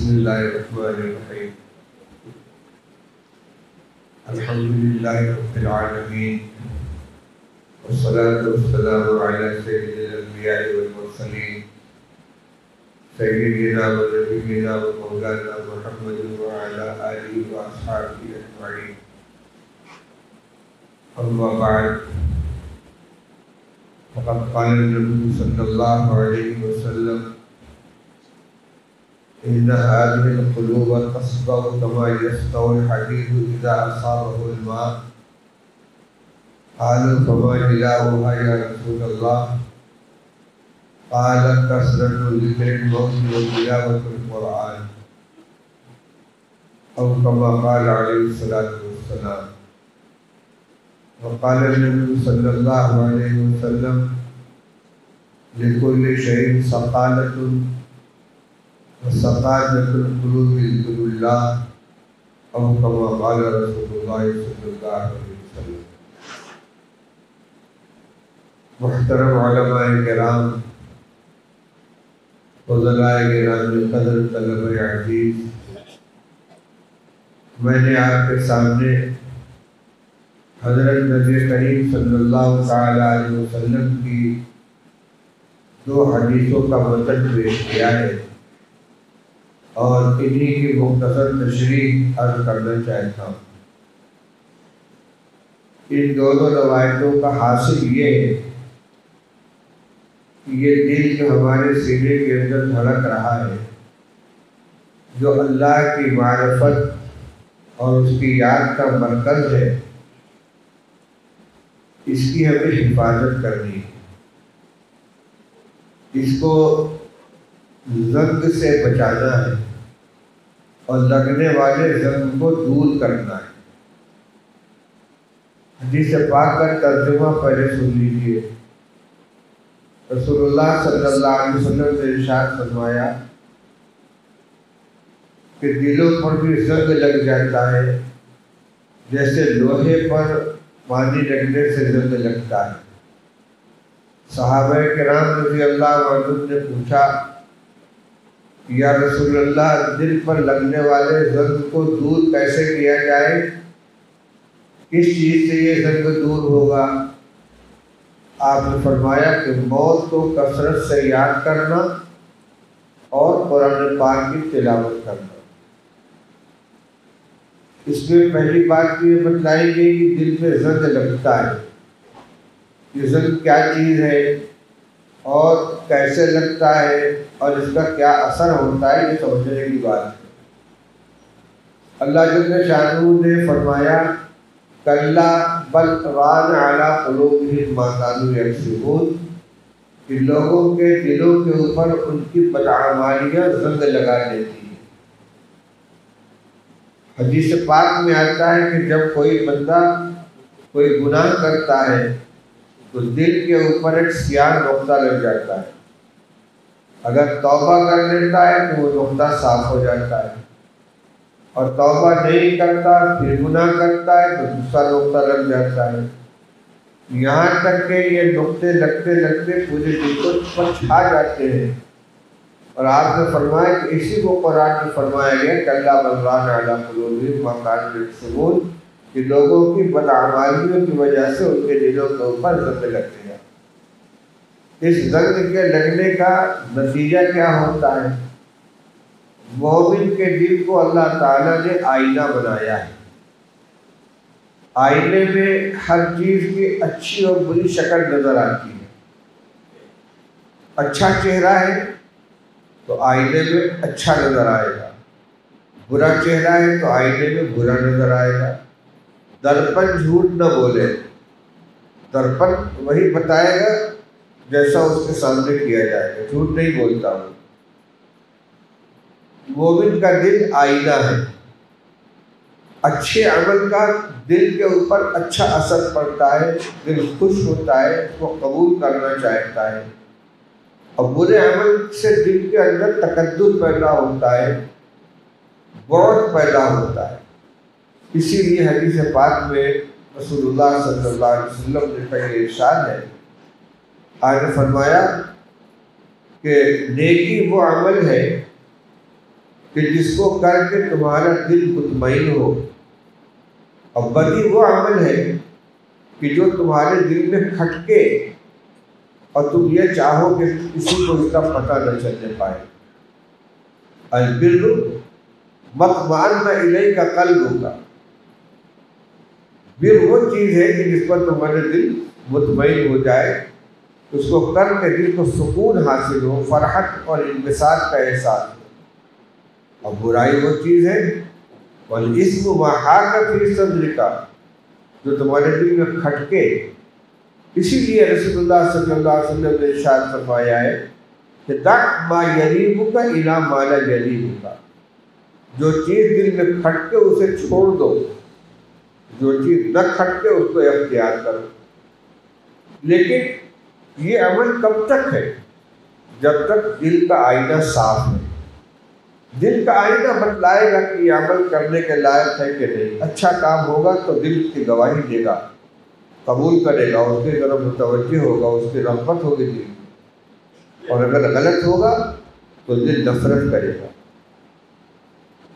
بسم اللہ الرحمن الرحیم الحمدللہ رب العالمین والصلاة والسلام علی سید الانبیاء والمرسلین سیدنا و نبینا و مولانا محمد وعلی آلہ واصحابہ اجمعین اما بعد فقد قال النبی صلی اللہ علیہ وسلم ان هذه القلوب تصدع كما يصدع الحديد اذا اصابه الماء قالوا فما جلاؤها يا رسول الله قال كثرة ذكر الموت وتلاوة القرآن او كما قال عليه الصلاة والسلام. وقال النبي صلى الله عليه وسلم لكل شيء سقالة وسقالة القلوب ذكر الله او كما قال رسول الله صلى الله عليه وسلم. محترم علماء کرام، فضلاء کرام قدر، طلبہ عزیز، میں نے آپ کے سامنے حضرت نبی کریم صلی اللہ تعالی علیہ وسلم کی دو حدیثوں کا متن پیش کیا ہے اور انہی کی مختصر تشریح عرض کرنا چاہتا ہوں. ان دونوں روایتوں کا حاصل یہ ہے کہ یہ دل جو ہمارے سینے کے اندر دھڑک رہا ہے، جو اللہ کی معرفت اور اس کی یاد کا مرکز ہے، اس کی ہمیں حفاظت کرنی ہے. اس کو زنگ سے بچانا ہے اور لگنے والے زنگ کو دور کرنا ہے. حدیث پاک کا ترجمہ پہلے سن لیجیے. رسول اللہ صلی اللہ علیہ وسلم نے ارشاد فرمایا کہ دلوں پر بھی زنگ لگ جاتا ہے جیسے لوہے پر پانی لگنے سے زنگ لگتا ہے. صحابہ کرام رضی اللہ عنہ نے پوچھا یا رسول اللہ، دل پر لگنے والے زنگ کو دور کیسے کیا جائے؟ کس چیز سے یہ زنگ دور ہوگا؟ آپ نے فرمایا کہ موت کو کثرت سے یاد کرنا اور قرآن پاک کی تلاوت کرنا. اس میں پہلی بات یہ بتلائی گئی کہ دل پہ زنگ لگتا ہے. یہ زنگ کیا چیز ہے اور کیسے لگتا ہے اور اس کا کیا اثر ہوتا ہے، یہ سمجھنے کی بات ہے. اللہ جل شانہ نے فرمایا کلا بل ران علی قلوبہم ما کانوا یکسبون، کہ لوگوں کے دلوں کے اوپر ان کی بدعمالیاں زنگ لگا دیتی ہیں. حدیث پاک میں آتا ہے کہ جب کوئی بندہ کوئی گناہ کرتا ہے تو دل کے اوپر ایک سیاہ نقطہ لگ جاتا ہے. اگر توبہ کر لیتا ہے تو وہ نقطہ صاف ہو جاتا ہے، اور توبہ نہیں کرتا پھر گناہ کرتا ہے تو دوسرا نقطہ لگ جاتا ہے. یہاں تک کہ یہ نقطے لگتے لگتے پورے دل پر چھا جاتے ہیں. اور آپ نے فرمایا کہ اسی کو قرآن میں فرمایا گیا کلا بل ران علی قلوبہم ما کانوا یکسبون، کہ لوگوں کی بدعمالیوں کی وجہ سے ان کے دلوں کے اوپر زنگ لگتے ہیں. اس زنگ کے لگنے کا نتیجہ کیا ہوتا ہے؟ مومن کے دل کو اللہ تعالیٰ نے آئینہ بنایا ہے. آئینے میں ہر چیز کی اچھی اور بری شکل نظر آتی ہے. اچھا چہرہ ہے تو آئینے میں اچھا نظر آئے گا، برا چہرہ ہے تو آئینے میں برا نظر آئے گا. درپن جھوٹ نہ بولے، درپن وہی بتائے گا جیسا اس کے سامنے کیا جائے گا، جھوٹ نہیں بولتا ہوں. مومن کا دل آئینہ ہے. اچھے عمل کا دل کے اوپر اچھا اثر پڑتا ہے، دل خوش ہوتا ہے، اس کو قبول کرنا چاہتا ہے. اور برے عمل سے دل کے اندر تکدر پیدا ہوتا ہے، بغض پیدا ہوتا ہے. اسی لیے حدیث پاک میں رسول اللہ صلی اللہ علیہ وسلم نے کا یہ ارشاد ہے، آپ نے فرمایا کہ نیکی وہ عمل ہے کہ جس کو کر کے تمہارا دل مطمئن ہو. اور بدی وہ عمل ہے کہ جو تمہارے دل میں کھٹکے اور تم یہ چاہو کہ کسی کو اس کا پتہ نہ چلنے پائے. البر مطمئن الیہ کا قلب ہوگا. بر وہ چیز ہے کہ جس پر تمہارے دل مطمئن ہو جائے، اس کو کر کے دل کو سکون حاصل ہو، فرحت اور انبساط کا احساس ہو. اور برائی وہ چیز ہے والاسم ما حاک فی صدرک، جو تمہارے دل میں کھٹکے. اسی لیے رسول اللہ صلی اللہ علیہ وسلم نے ارشاد فرمایا ہے کہ دع ما یریبک الی ما لا یریبک، جو چیز دل میں کھٹکے اسے چھوڑ دو، جو چیز نہ کھٹکے اس کو اختیار کرو. لیکن یہ عمل کب تک ہے؟ جب تک دل کا آئینہ صاف ہے. دل کا آئینہ بتلائے گا کہ یہ عمل کرنے کے لائق ہے کہ نہیں. اچھا کام ہوگا تو دل کی گواہی دے گا، قبول کرے گا، اس کی طرف متوجہ ہوگا، اس کی رغبت ہوگی دل. اور اگر غلط ہوگا تو دل نفرت کرے گا،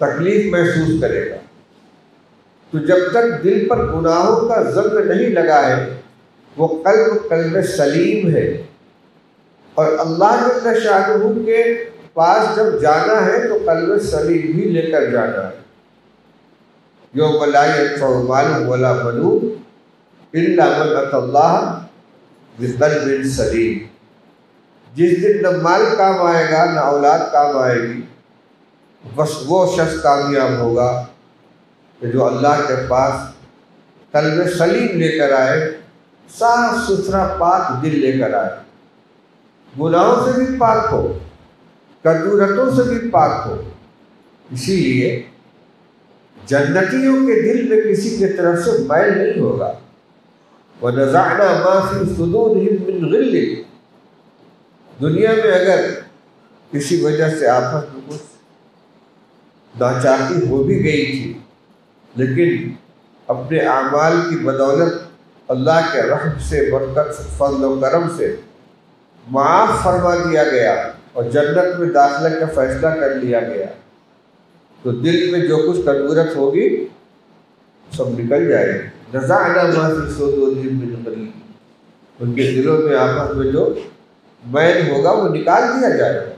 تکلیف محسوس کرے گا. تو جب تک دل پر گناہوں کا زنگ نہیں لگا ہے، وہ قلب سلیم ہے. اور اللہ جل شانہ کے پاس جب جانا ہے تو قلب سلیم بھی لے کر جانا ہے. یوم لا ینفع مال ولا بنون الا من اتى اللہ بقلب سلیم. جس دن نہ مال کام آئے گا نہ اولاد کام آئے گی، بس وہ شخص کامیاب ہوگا کہ جو اللہ کے پاس قلب سلیم لے کر آئے، صاف ستھرا پاک دل لے کر آئے، گناہوں سے بھی پاک ہو، کدورتوں سے بھی پاک ہو. اسی لیے جنتیوں کے دل میں کسی کی طرف سے میل نہیں ہوگا. وَنَزَعْنَا مَا فِي صُدُورِهِم مِّن غِلٍّ. دنیا میں اگر کسی وجہ سے آپس میں کچھ ناچاکی ہو بھی گئی تھی، لیکن اپنے اعمال کی بدولت اللہ کے رحم سے، برکت سے، فضل و کرم سے معاف فرما دیا گیا اور جنت میں داخلہ کا فیصلہ کر لیا گیا. تو دل میں جو کچھ کدورت ہوگی سب نکل جائے گی. نزعنا ما فی صدورہم من غل. ان کے دلوں میں آپس میں جو میل ہوگا وہ نکال دیا جائے گا.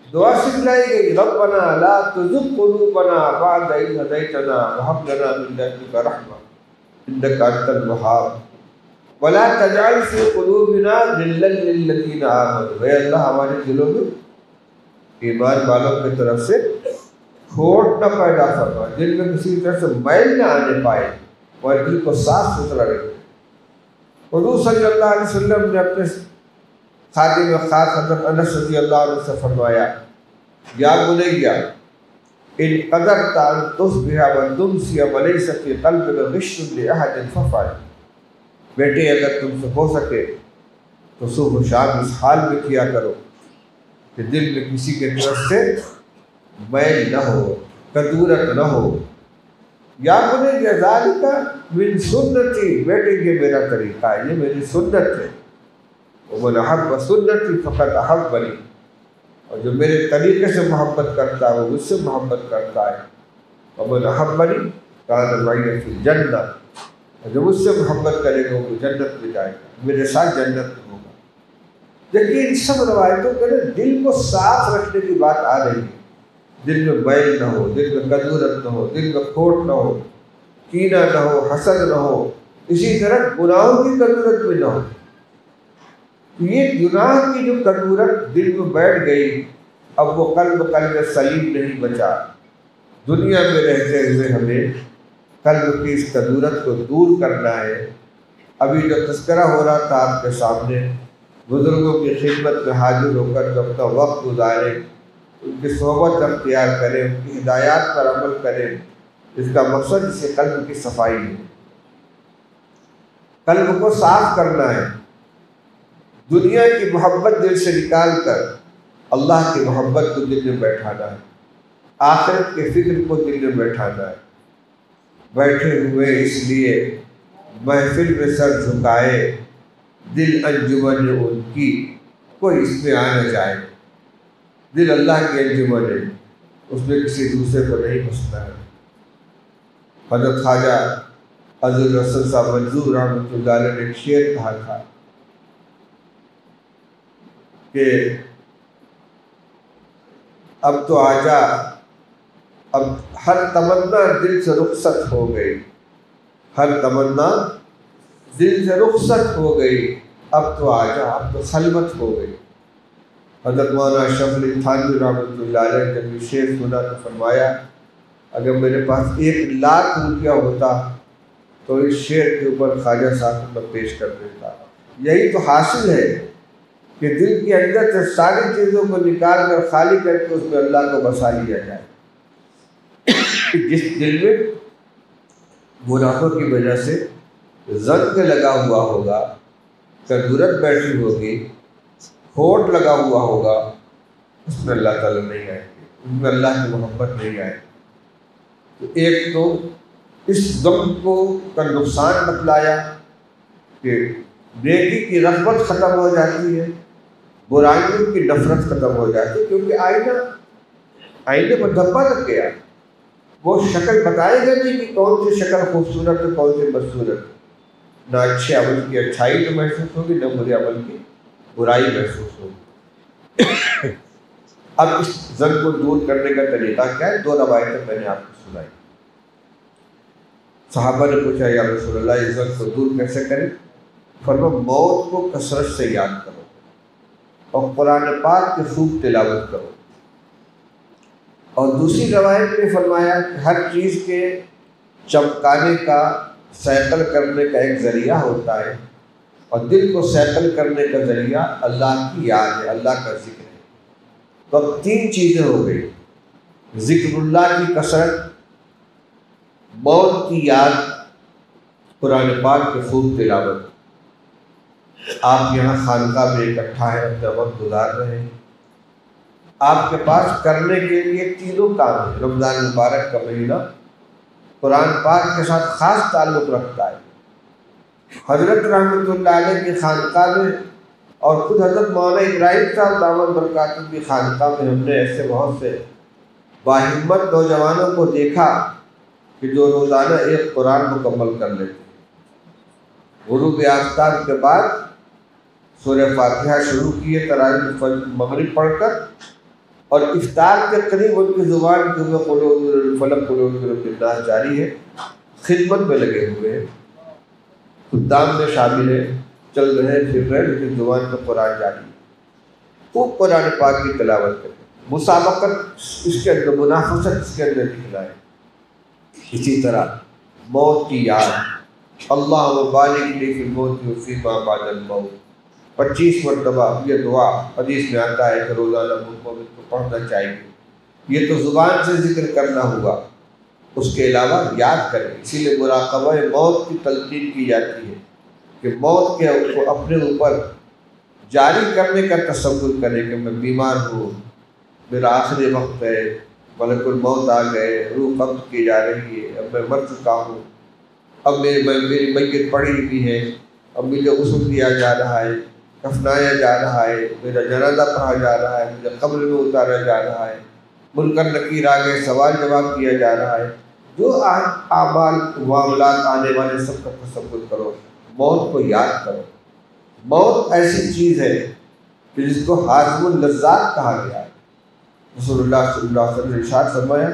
دعا سکھلائی گئی، ربنا لا تزغ قلوبنا بعد إذ هديتنا وهب لنا من لدنك رحمة إنك أنت الوهاب ولا تجعل في قلوبنا غلا للذين آمنوا. اے اللہ ہمارے دلوں میں ایمان والوں کی طرف سے کھوٹ نہ پیدا فرما، دل میں کسی طرح سے میل نہ آنے پائے اور دل کو صاف ستھرا رکھے. حضور صلی اللہ علیہ وسلم نے اپنے خادم خاص حضرت انس رضی اللہ عنہ سے فرمایا، یا بنیا ان قدرت ان تصبح وتمسی وليس في قلبك غش لأحد فافعل. بیٹے اگر تم سے ہو سکے تو صبح و شام اس حال میں کیا کرو کہ دل میں کسی کے طرف سے میل نہ ہو، کدورت نہ ہو. یا بنیا ذالک من سنتی. بیٹے یہ میرا طریقہ ہے، یہ میری سنت ہے. ومن احب سنتی فقد احبنی. اور جو میرے طریقے سے محبت کرتا ہے وہ مجھ سے محبت کرتا ہے. ومن احبنی کان معی فی الجنہ. اور جو مجھ سے محبت کرے گا وہ جنت میں جائے گا، میرے ساتھ جنت میں ہوگا. لیکن ان سب روایتوں کے دل کو صاف رکھنے کی بات آ رہی ہے. دل میں میل نہ ہو، دل میں کدورت نہ ہو، دل میں کھوٹ نہ ہو، کینہ نہ ہو، حسد نہ ہو. اسی طرح گناہوں کی کدورت بھی نہ ہو. یہ گناہ کی جو کدورت دل میں بیٹھ گئی، اب وہ قلب سلیم نہیں بچا. دنیا میں رہتے ہوئے ہمیں قلب کی اس کدورت کو دور کرنا ہے. ابھی جو تذکرہ ہو رہا تھا آپ کے سامنے، بزرگوں کی خدمت میں حاضر ہو کر جو اپنا وقت گزارے، ان کی صحبت اختیار کریں، ان کی ہدایات پر عمل کریں، اس کا مقصد اس قلب کی صفائی ہے. قلب کو صاف کرنا ہے، دنیا کی محبت دل سے نکال کر اللہ کی محبت کو دل میں بیٹھانا ہے، آخرت کے فکر کو دل میں بیٹھانا ہے. بیٹھے ہوئے اس لیے محفل میں سر جھکائے، دل انجمن ان کی کوئی اس میں آ نہ جائے. دل اللہ کی انجمن ہے، اس میں کسی دوسرے کو نہیں بسنا ہے۔ حضرت خواجہ عزیز الرسول صاحب منظور رحمۃ اللہ علیہ نے ایک شعر کہا تھا کہ اب تو آجا، اب ہر تمنا دل سے رخصت ہو گئی، ہر تمنا دل سے رخصت ہو گئی، اب تو آجا، اب تو خلوت ہو گئی۔ حضرت مولانا اشرف علی تھانوی رحمۃ اللہ علیہ نے جب یہ شعر سنا تو فرمایا اگر میرے پاس 1,00,000 روپیہ ہوتا تو اس شعر کے اوپر خواجہ صاحب کو میں پیش کر دیتا۔ یہی تو حاصل ہے کہ دل کے اندر سے ساری چیزوں کو نکال کر خالی کر کے اس میں اللہ کو بسا لیا جائے۔ جس دل میں گناہوں کی وجہ سے زنگ لگا ہوا ہوگا، کدورت بیٹھی ہوگی، کھوٹ لگا ہوا ہوگا، اس میں اللہ تعالیٰ نہیں آئے گی، اس میں اللہ کی محبت نہیں آئے گی۔ تو ایک تو اس غم کو کا نقصان بتلایا کہ نیکی کی رغبت ختم ہو جاتی ہے، برائیوں کی نفرت ختم ہو جاتی ہے، کیونکہ آئینے پر دھبا لگ گیا، وہ شکل بتائے گا نہیں کہ کون سی شکل خوبصورت ہے کون سی بدصورت، نہ اچھے عمل کی اچھائی تو محسوس ہوگی نہ برے عمل کی برائی محسوس ہوگی۔ اب اس زنگ کو دور کرنے کا طریقہ کیا ہے؟ 2 روایتیں میں نے آپ کو سنائی۔ صحابہ نے پوچھا یا رسول اللہ اس زنگ کو دور کیسے کریں؟ فرمایا موت کو کثرت سے یاد کرو اور قرآن پاک کی خوب تلاوت کرو۔ اور دوسری روایت میں فرمایا کہ ہر چیز کے چمکانے کا، سیطل کرنے کا ایک ذریعہ ہوتا ہے، اور دل کو سیطل کرنے کا ذریعہ اللہ کی یاد ہے، اللہ کا ذکر ہے۔ تو اب 3 چیزیں ہو گئی، ذکر اللہ کی کثرت، موت کی یاد، قرآن پاک کی خوب تلاوت۔ آپ یہاں خانقاہ میں اکٹھا ہے، اپنا وقت گزار رہے ہیں، آپ کے پاس کرنے کے لیے 3 کام ہیں۔ رمضان مبارک کا مہینہ قرآن پاک کے ساتھ خاص تعلق رکھتا ہے۔ حضرت رحمۃ اللہ علیہ کی خانقاہ میں اور خود حضرت مولانا ابراہیم صاحب دامت برکاتہ کی خانقاہ میں ہم نے ایسے بہت سے باہمت نوجوانوں کو دیکھا کہ جو روزانہ ایک قرآن مکمل کر لیتے ہیں۔ غروب آفتاب کے بعد سورہ فاتحہ شروع کیے تراویح مغرب پڑھ کر، اور افطار کے قریب ان کی زبان کے اوپر قل اعوذ برب الفلق قل اعوذ برب الناس جاری ہے، خدمت میں لگے ہوئے ہیں، خدام میں شامل ہیں، چل رہے ہیں پھر رہے، لیکن زبان کا قرآن جاری ہے۔ خوب قرآن پاک کی تلاوت کریں، مسابقت اس کے اندر، منافست اس کے اندر دکھلائیں۔ اسی طرح موت کی یاد، اللہم بارک لی فی الموت وفیما بعد الموت، 25 مرتبہ یہ دعا حدیث میں آتا ہے کہ روزانہ مومن کو پڑھنا چاہیے۔ یہ تو زبان سے ذکر کرنا ہوا، اس کے علاوہ یاد کریں۔ اسی لیے مراقبہ موت کی تلقین کی جاتی ہے کہ موت کے اپنے اوپر جاری کرنے کا تصور کریں کہ میں بیمار ہوں، میرا آخری وقت ہے، ملک الموت آ گئے، روح قبض کی جا رہی ہے، اب میں مر چکا ہوں، اب میری میت پڑی ہوئی ہے، اب مجھے غسل دیا جا رہا ہے، کفنایا جا رہا ہے، میرا جنازہ پڑھا جا رہا ہے، مجھے قبر میں اتارا جا رہا ہے، منکر نکیر آگے سوال جواب کیا جا رہا ہے۔ جو اعمال معاملات آنے والے سب کا تصور کرو، موت کو یاد کرو۔ موت ایسی چیز ہے کہ جس کو حازم اللذات کہا گیا ہے۔ رسول اللہ صلی اللہ علیہ وسلم نے ارشاد فرمایا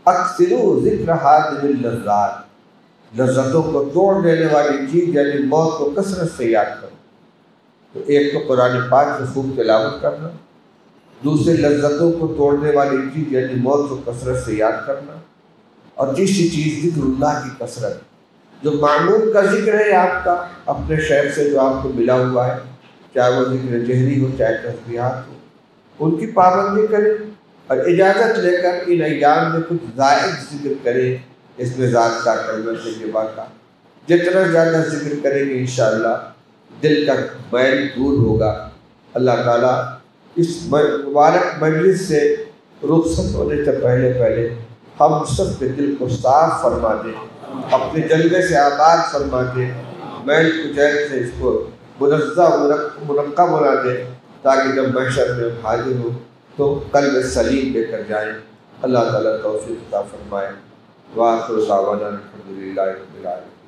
اکثروا ذکر حازم اللذات، لذتوں کو توڑ دینے والی چیز یعنی موت کو کثرت سے یاد کرو۔ تو ایک تو قرآن پاک سے خوب تلاوت کرنا، دوسرے لذتوں کو توڑنے والی چیز یعنی موت کو کثرت سے یاد کرنا، اور تیسری چیز ذکر اللہ کی کثرت۔ جو معمول کا ذکر ہے آپ کا اپنے شیخ سے جو آپ کو ملا ہوا ہے، چاہے وہ ذکر جہری ہو چاہے تسبیحات ہو، ان کی پابندی کریں، اور اجازت لے کر ان ایام میں کچھ زائد ذکر کریں، اس میں ذات کا کلمہ طیبہ کا جتنا زیادہ ذکر کریں گے انشاءاللہ دل کا میل دور ہوگا۔ اللہ تعالیٰ اس مبارک مجلس سے رخصت ہونے سے پہلے ہم سب کے دل کو صاف فرما دے، اپنے جلوے سے آباد فرما دے، میل کچیل سے اس کو منزہ منقع بنا دے، تاکہ جب محشر میں حاضر ہو تو قلب سلیم لے کر جائیں۔ اللہ تعالیٰ توفیق عطا فرمائے۔ وآخر دعوانا الحمدللہ رب العالمین۔